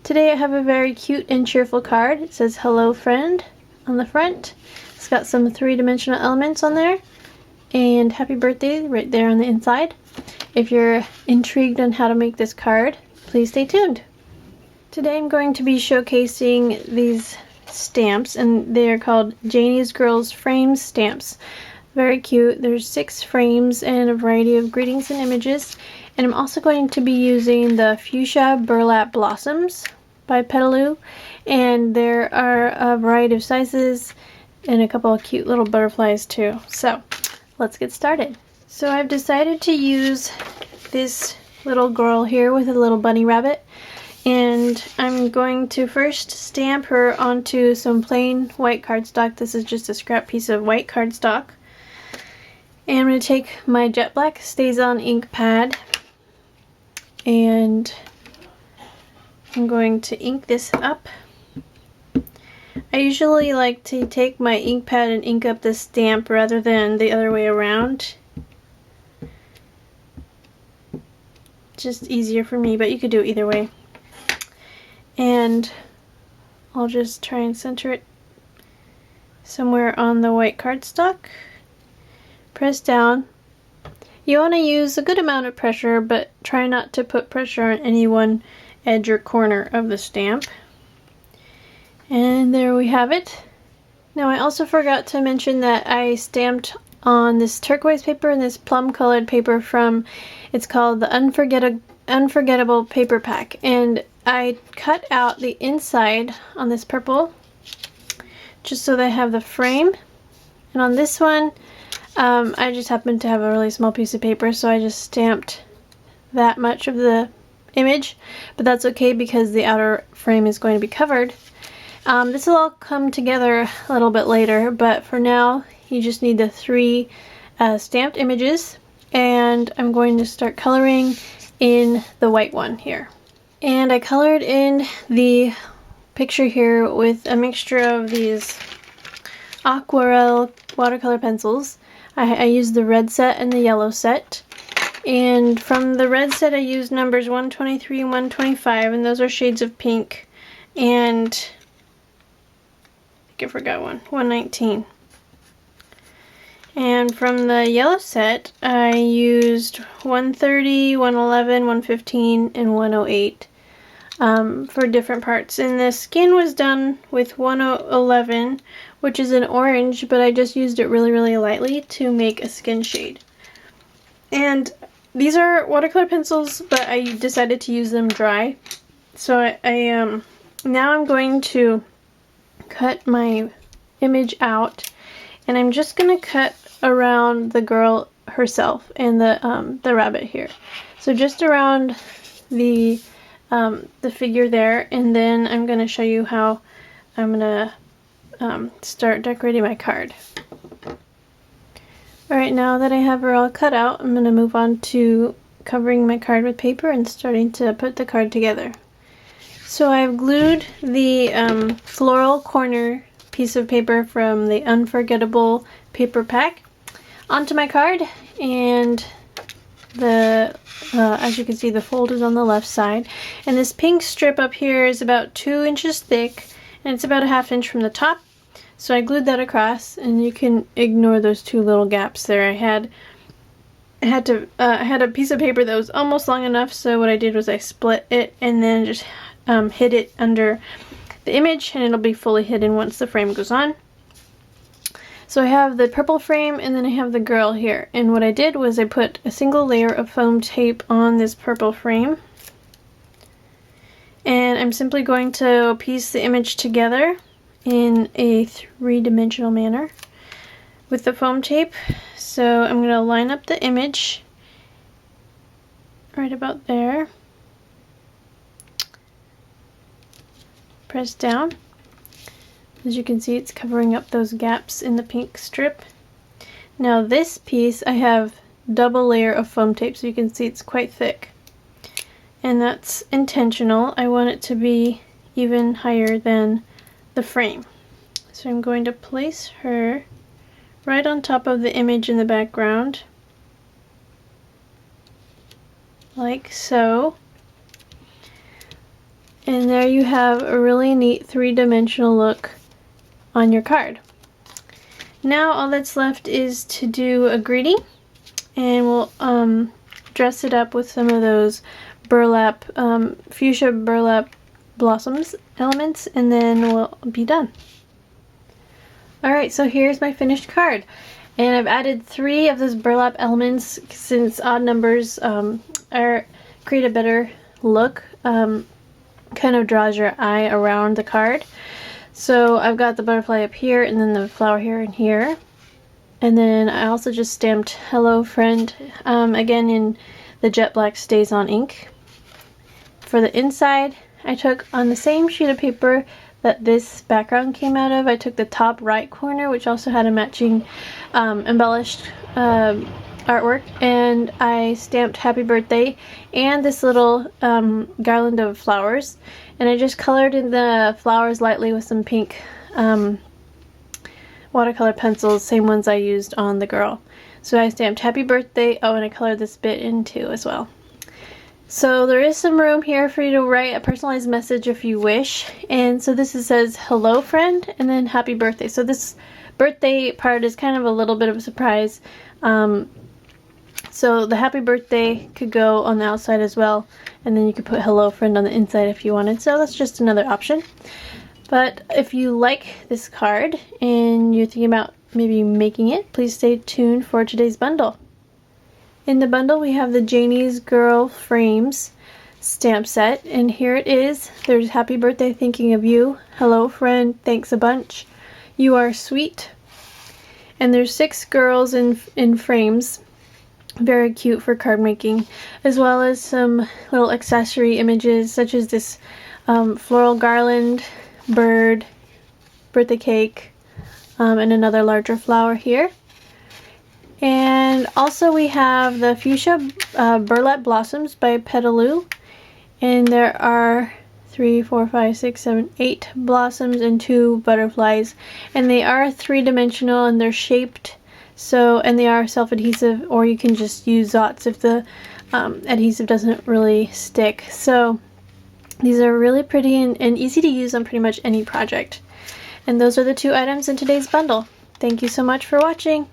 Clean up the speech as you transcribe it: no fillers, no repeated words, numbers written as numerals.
Today I have a very cute and cheerful card. It says "Hello Friend" on the front. It's got some three-dimensional elements on there and happy birthday right there on the inside. If you're intrigued on how to make this card, please stay tuned. Today I'm going to be showcasing these stamps, and they are called Janie's Girls Frames stamps. Very cute. There's 6 frames and a variety of greetings and images. And I'm also going to be using the Fuchsia Burlap Blossoms by Petaloo, and there are a variety of sizes and a couple of cute little butterflies too. So let's get started. So I've decided to use this little girl here with a little bunny rabbit, and I'm going to first stamp her onto some plain white cardstock. This is just a scrap piece of white cardstock. And I'm going to take my jet black StazOn ink pad, and I'm going to ink this up. I usually like to take my ink pad and ink up the stamp rather than the other way around. Just easier for me, but you could do it either way. And I'll just try and center it somewhere on the white cardstock. Press down. You want to use a good amount of pressure, but try not to put pressure on any one edge or corner of the stamp. And there we have it. Now I also forgot to mention that I stamped on this turquoise paper and this plum colored paper from, it's called the Unforgettable Paper Pack, and I cut out the inside on this purple just so they have the frame. And on this one I just happened to have a really small piece of paper, so I just stamped that much of the image, but that's okay because the outer frame is going to be covered. This will all come together a little bit later, but for now you just need the 3 stamped images, and I'm going to start coloring in the white one here. And I colored in the picture here with a mixture of these aquarelle watercolor pencils. I used the red set and the yellow set. And from the red set I used numbers 123 and 125, and those are shades of pink. And I think I forgot one, 119. And from the yellow set I used 130, 111, 115, and 108 for different parts. And the skin was done with 111, which is an orange, but I just used it really lightly to make a skin shade. And these are watercolor pencils, but I decided to use them dry. So now I'm going to cut my image out, and I'm just going to cut around the girl herself and the rabbit here. So just around the figure there, and then I'm going to show you how I'm going to start decorating my card. Alright, now that I have her all cut out, I'm going to move on to covering my card with paper and starting to put the card together. So I've glued the floral corner piece of paper from the Unforgettable Paper Pack onto my card, and as you can see, the fold is on the left side. And this pink strip up here is about 2 inches thick, and it's about a ½ inch from the top. So I glued that across, and you can ignore those 2 little gaps there. I had a piece of paper that was almost long enough, so what I did was I split it and then just hid it under the image, and it'll be fully hidden once the frame goes on. So I have the purple frame, and then I have the girl here. And what I did was I put a single layer of foam tape on this purple frame, and I'm simply going to piece the image together in a 3-dimensional manner with the foam tape. So I'm going to line up the image right about there. Press down. As you can see, it's covering up those gaps in the pink strip. Now this piece I have double layer of foam tape, so you can see it's quite thick. And that's intentional. I want it to be even higher than the frame. So I'm going to place her right on top of the image in the background, like so. And there you have a really neat three-dimensional look on your card. Now all that's left is to do a greeting, and we'll dress it up with some of those burlap, fuchsia burlap blossoms elements, and then we'll be done. Alright, so here's my finished card. And I've added 3 of those burlap elements since odd numbers create a better look. Kind of draws your eye around the card. So I've got the butterfly up here, and then the flower here and here. And then I also just stamped Hello Friend, again in the jet black Stays On ink. For the inside, I took on the same sheet of paper that this background came out of. I took the top right corner, which also had a matching embellished artwork, and I stamped Happy Birthday and this little garland of flowers, and I just colored in the flowers lightly with some pink watercolor pencils, same ones I used on the girl. So I stamped Happy Birthday. Oh, and I colored this bit in too as well. So there is some room here for you to write a personalized message if you wish. And so this says Hello Friend and then Happy Birthday. So this birthday part is kind of a little bit of a surprise. So the Happy Birthday could go on the outside as well, and then you could put Hello Friend on the inside if you wanted. So that's just another option. But if you like this card and you're thinking about maybe making it, please stay tuned for today's bundle. In the bundle we have the Janie's Girl Frames stamp set, and here it is. There's Happy Birthday Thinking of You, Hello Friend, Thanks a Bunch, You Are Sweet, and there's 6 girls in frames. Very cute for card making, as well as some little accessory images such as this floral garland, bird, birthday cake, and another larger flower here. And also we have the Fuchsia Burlap Blossoms by Petaloo, and there are 3, 4, 5, 6, 7, 8 blossoms and 2 butterflies, and they are 3-dimensional and they're shaped. So, and they are self-adhesive, or you can just use dots if the adhesive doesn't really stick. So these are really pretty and easy to use on pretty much any project. And those are the 2 items in today's bundle. Thank you so much for watching.